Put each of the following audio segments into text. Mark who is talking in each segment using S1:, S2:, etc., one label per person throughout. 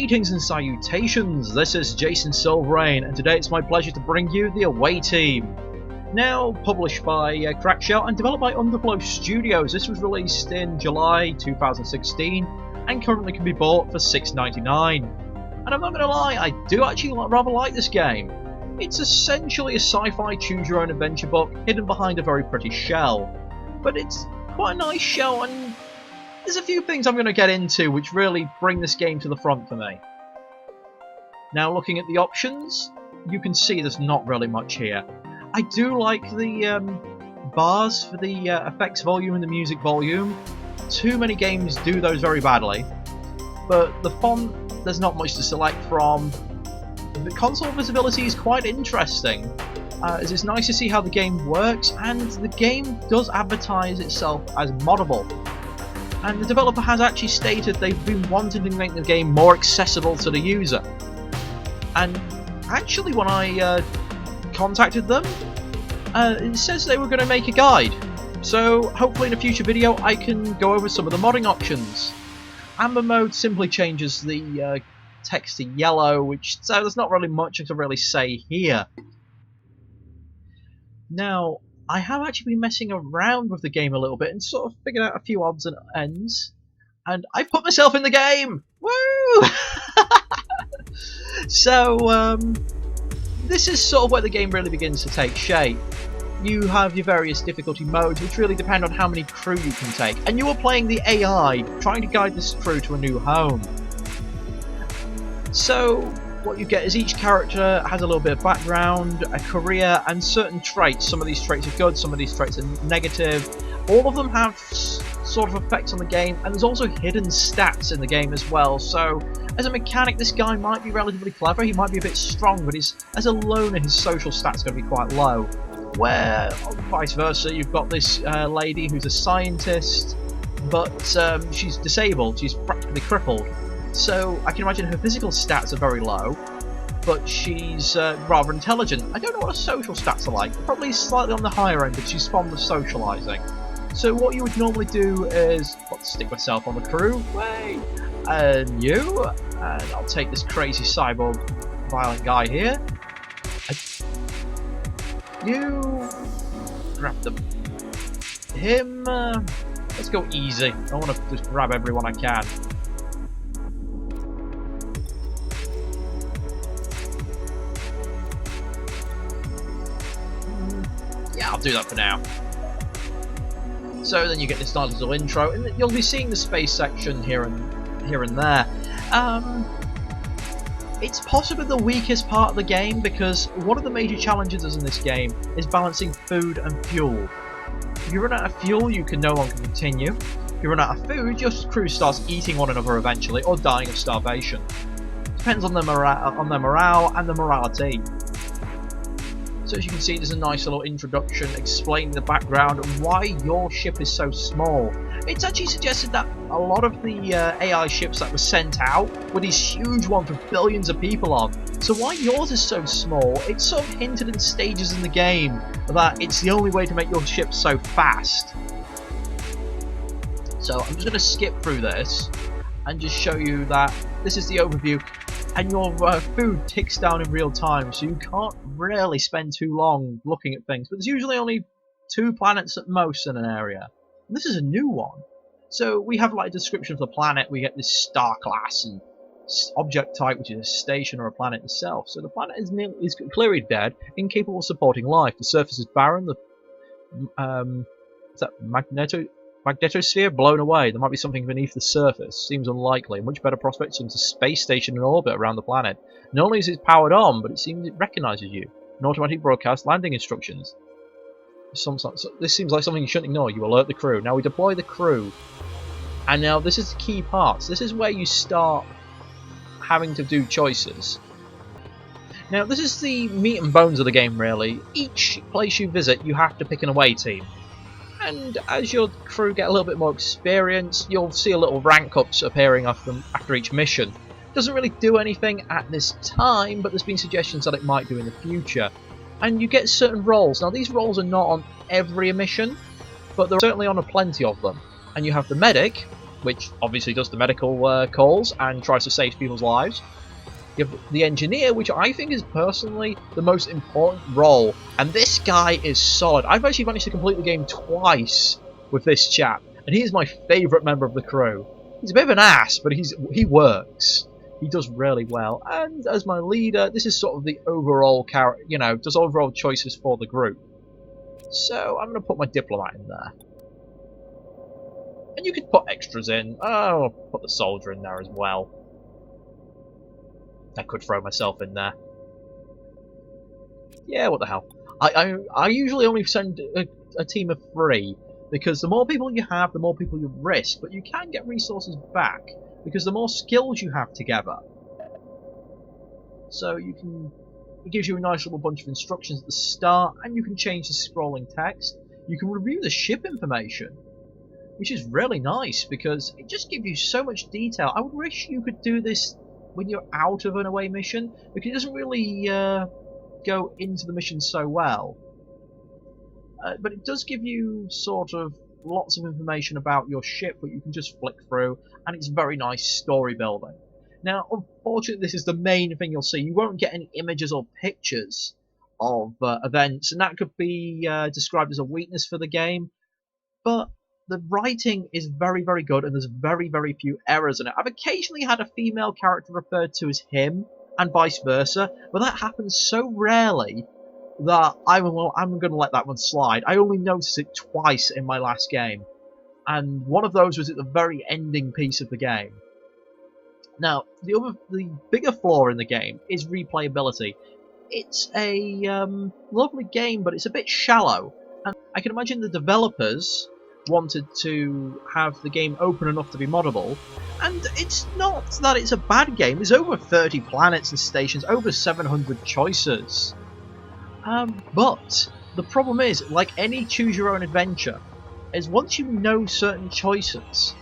S1: Greetings and salutations, this is Jason Silverain, and today it's my pleasure to bring you the Away Team. Now published by Crackshell and developed by Underflow Studios, this was released in July 2016 and currently can be bought for $6.99. And I'm not going to lie, I do actually rather like this game. It's essentially a sci-fi choose-your-own adventure book hidden behind a very pretty shell. But it's quite a nice shell, and there's a few things I'm going to get into which really bring this game to the front for me. Now, looking at the options, you can see there's not really much here. I do like the bars for the effects volume and the music volume. Too many games do those very badly. But the font, there's not much to select from. The console visibility is quite interesting, as it's nice to see how the game works, and the game does advertise itself as moddable. And the developer has actually stated they've been wanting to make the game more accessible to the user. And actually, when I contacted them, it says they were going to make a guide. So hopefully in a future video I can go over some of the modding options. Amber mode simply changes the text to yellow, so there's not really much to really say here. Now, I have actually been messing around with the game a little bit and sort of figured out a few odds and ends, and I put myself in the game! Woo! So, this is sort of where the game really begins to take shape. You have your various difficulty modes, which really depend on how many crew you can take, and you are playing the AI, trying to guide this crew to a new home. So, what you get is each character has a little bit of background, a career, and certain traits. Some of these traits are good, some of these traits are negative. All of them have sort of effects on the game, and there's also hidden stats in the game as well. So, as a mechanic, this guy might be relatively clever, he might be a bit strong, but as a loner, his social stats are going to be quite low. Where, vice versa, you've got this lady who's a scientist, but she's disabled, she's practically crippled. So I can imagine her physical stats are very low, but she's rather intelligent. I don't know what her social stats are like, probably slightly on the higher end, but she's fond of socialising. So what you would normally do is, stick myself on the crew, wait, and you, and I'll take this crazy cyborg violent guy here. You grab him, let's go easy. I want to just grab everyone I can. Yeah, I'll do that for now. So then you get this nice little intro, and you'll be seeing the space section here and there. It's possibly the weakest part of the game, because one of the major challenges in this game is balancing food and fuel. If you run out of fuel, you can no longer continue. If you run out of food, your crew starts eating one another eventually, or dying of starvation. Depends on their morale and the morality. So as you can see, there's a nice little introduction explaining the background and why your ship is so small. It's actually suggested that a lot of the AI ships that were sent out were these huge ones with billions of people on. So why yours is so small, it's sort of hinted in stages in the game that it's the only way to make your ship so fast. So I'm just going to skip through this and just show you that this is the overview. And your food ticks down in real time, so you can't really spend too long looking at things. But there's usually only 2 planets at most in an area. And this is a new one. So we have like a description of the planet, we get this star class and object type, which is a station or a planet itself. So the planet is clearly dead, incapable of supporting life. The surface is barren, the magnetosphere blown away. There might be something beneath the surface. Seems unlikely. Much better prospects into a space station in orbit around the planet. Not only is it powered on, but it seems it recognises you. An automatic broadcast landing instructions. This seems like something you shouldn't ignore. You alert the crew. Now we deploy the crew. And now this is the key parts. This is where you start having to do choices. Now this is the meat and bones of the game really. Each place you visit you have to pick an away team. And as your crew get a little bit more experience, you'll see a little rank ups appearing after each mission. Doesn't really do anything at this time, but there's been suggestions that it might do in the future. And you get certain roles. Now these roles are not on every mission, but they're certainly on plenty of them. And you have the medic, which obviously does the medical calls and tries to save people's lives. You have the engineer, which I think is personally the most important role, and this guy is solid. I've actually managed to complete the game twice with this chap, and he is my favourite member of the crew. He's a bit of an ass, but he works. He does really well, and as my leader, this is sort of the overall character, you know, does overall choices for the group. So I'm going to put my diplomat in there. And you could put extras in. Oh, I'll put the soldier in there as well. I could throw myself in there. Yeah, what the hell. I usually only send a team of 3, because the more people you have, the more people you risk, but you can get resources back, because the more skills you have together. So it gives you a nice little bunch of instructions at the start, and you can change the scrolling text. You can review the ship information, which is really nice, because it just gives you so much detail. I would wish you could do this when you're out of an away mission, because it doesn't really go into the mission so well. But it does give you sort of lots of information about your ship that you can just flick through, and it's very nice story building. Now, unfortunately, this is the main thing you'll see. You won't get any images or pictures of events, and that could be described as a weakness for the game, but the writing is very, very good, and there's very, very few errors in it. I've occasionally had a female character referred to as him, and vice versa, but that happens so rarely that I'm going to let that one slide. I only noticed it twice in my last game, and one of those was at the very ending piece of the game. Now, the bigger flaw in the game is replayability. It's a lovely game, but it's a bit shallow, and I can imagine the developers wanted to have the game open enough to be moddable, and it's not that it's a bad game. There's over 30 planets and stations, over 700 choices. But the problem is, like any choose your own adventure, is once you know certain choices,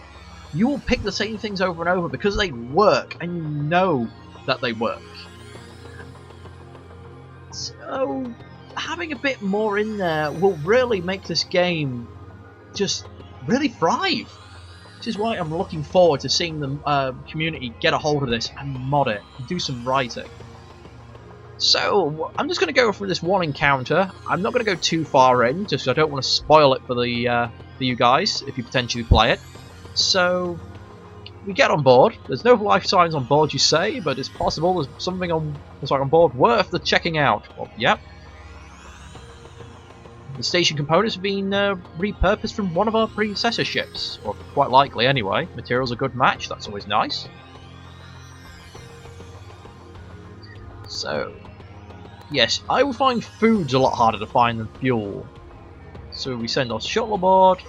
S1: you will pick the same things over and over because they work, and you know that they work. So having a bit more in there will really make this game just really thrive. Which is why I'm looking forward to seeing the community get a hold of this and mod it and do some writing. So I'm just going to go through this one encounter. I'm not going to go too far in, just because I don't want to spoil it for you guys if you potentially play it. So we get on board. There's no life signs on board, you say, but it's possible there's something on board worth the checking out. Well, yep. The station components have been repurposed from one of our predecessor ships, or quite likely anyway. Material's a good match, that's always nice. So, yes, I would find food's a lot harder to find than fuel. So we send our shuttle aboard.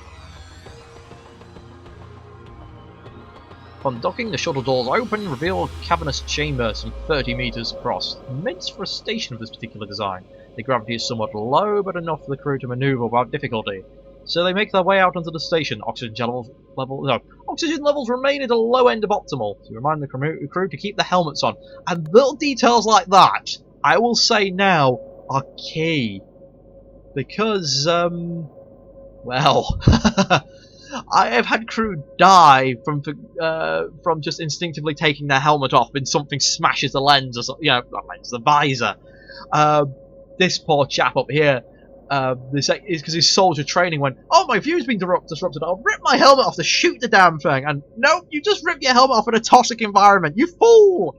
S1: Upon docking, the shuttle doors open and reveal a cavernous chamber some 30 meters across, meant for a station of this particular design. The gravity is somewhat low, but enough for the crew to maneuver without difficulty. So they make their way out onto the station. Oxygen levels remain at a low end of optimal. So remind the crew to keep the helmets on. And little details like that, I will say now, are key. Because, well, I have had crew die from just instinctively taking their helmet off when something smashes the lens, or something, you know, not lens, the visor. This poor chap up here, this is because his soldier training went, oh, my view's been disrupted, I'll rip my helmet off to shoot the damn thing. And no, you just rip your helmet off in a toxic environment, you fool!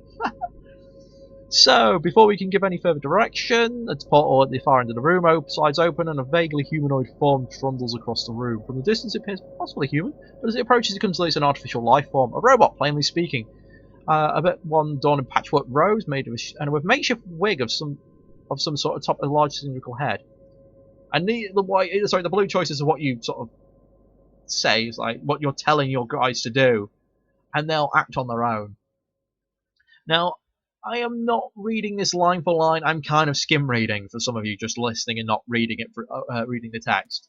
S1: So, before we can give any further direction, the portal at the far end of the room slides open and a vaguely humanoid form trundles across the room. From the distance it appears possibly human, but as it approaches it comes to an artificial life form, a robot, plainly speaking. A bit one done in patchwork robes made of and with makeshift wig of some sort atop a large cylindrical head. And the blue choices are what you sort of say, is like what you're telling your guys to do, and they'll act on their own. Now, I am not reading this line for line. I'm kind of skim reading for some of you just listening and not reading it for reading the text.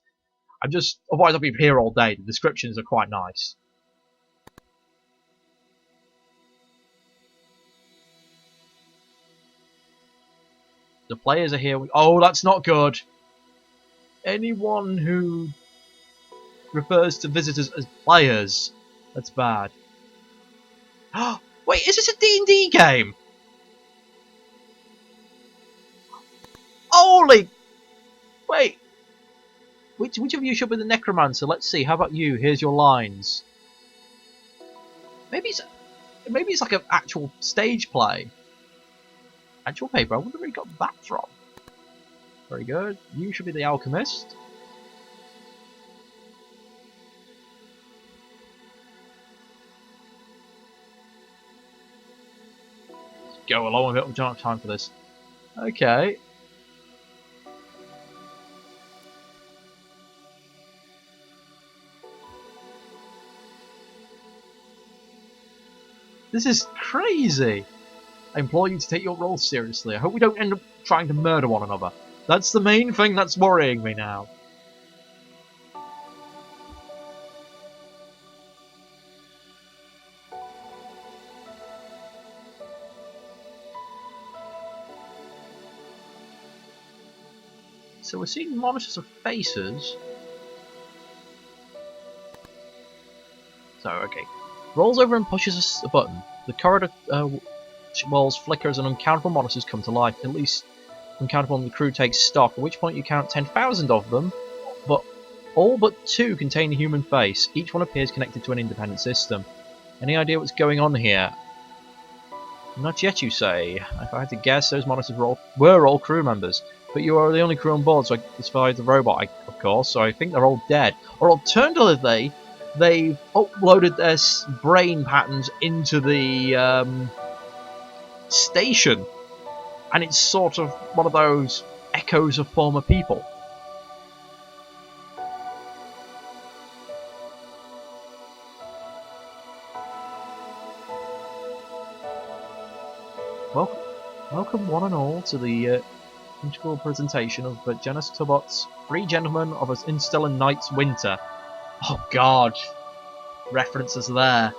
S1: Otherwise I'll be here all day. The descriptions are quite nice. The players are here. Oh, that's not good. Anyone who refers to visitors as players That's bad. Wait, is this a D&D game? Holy... Wait. Which of you should be the necromancer? Let's see. How about you? Here's your lines. Maybe it's like an actual stage play. Actual paper. I wonder where he got that from. Very good. You should be the alchemist. Let's go along with it. We don't have time for this. Okay. This is crazy! I implore you to take your role seriously. I hope we don't end up trying to murder one another. That's the main thing that's worrying me now. So we're seeing monitors of faces. So, okay. Rolls over and pushes a button. The corridor walls flicker as an uncountable monsters come to life. At least uncountable and the crew takes stock, at which point you count 10,000 of them, but all but 2 contain a human face. Each one appears connected to an independent system. Any idea what's going on here? Not yet, you say. If I had to guess, those monitors were all crew members. But you are the only crew on board, so I survived the robot, of course, so I think they're all dead. Or alternatively, they've uploaded their brain patterns into the station, and it's sort of one of those echoes of former people. Welcome one and all to the integral presentation of Janus Tobot's Three Gentlemen of an Interstellar Night's Winter. Oh god, references there.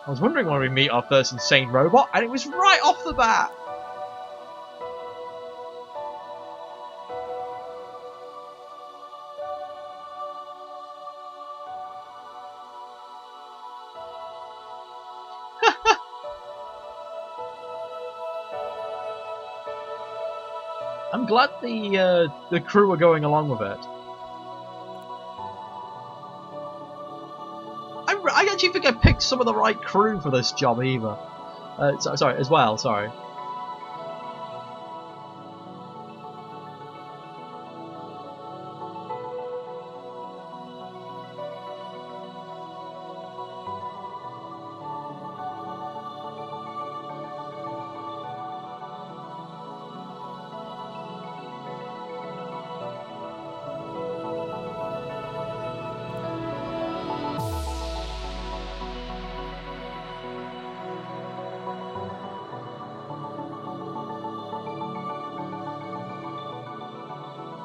S1: I was wondering when we meet our first insane robot, and it was right off the bat! I'm glad the crew are going along with it. I actually think I picked some of the right crew for this job either. Sorry.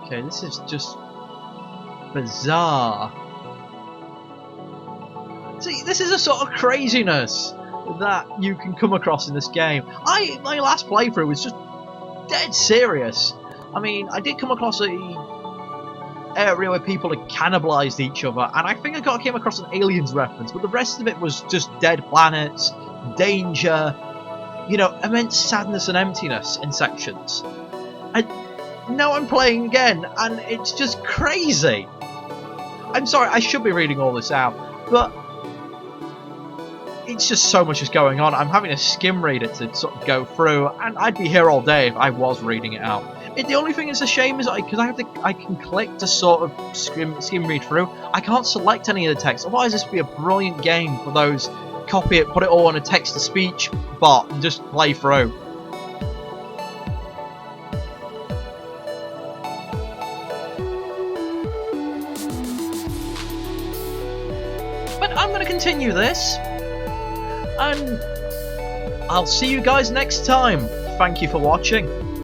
S1: Okay, this is just bizarre. See, this is a sort of craziness that you can come across in this game. My last playthrough was just dead serious. I mean, I did come across a area where people had cannibalized each other, and I think I came across an Aliens reference, but the rest of it was just dead planets, danger, you know, immense sadness and emptiness in sections. Now I'm playing again, and it's just crazy. I'm sorry, I should be reading all this out, but it's just so much is going on. I'm having to skim read it to sort of go through, and I'd be here all day if I was reading it out. The only thing that's a shame is because I can click to sort of skim read through. I can't select any of the text. Otherwise, this would be a brilliant game for those copy it, put it all on a text-to-speech bot, and just play through. I'm going to continue this, and I'll see you guys next time. Thank you for watching.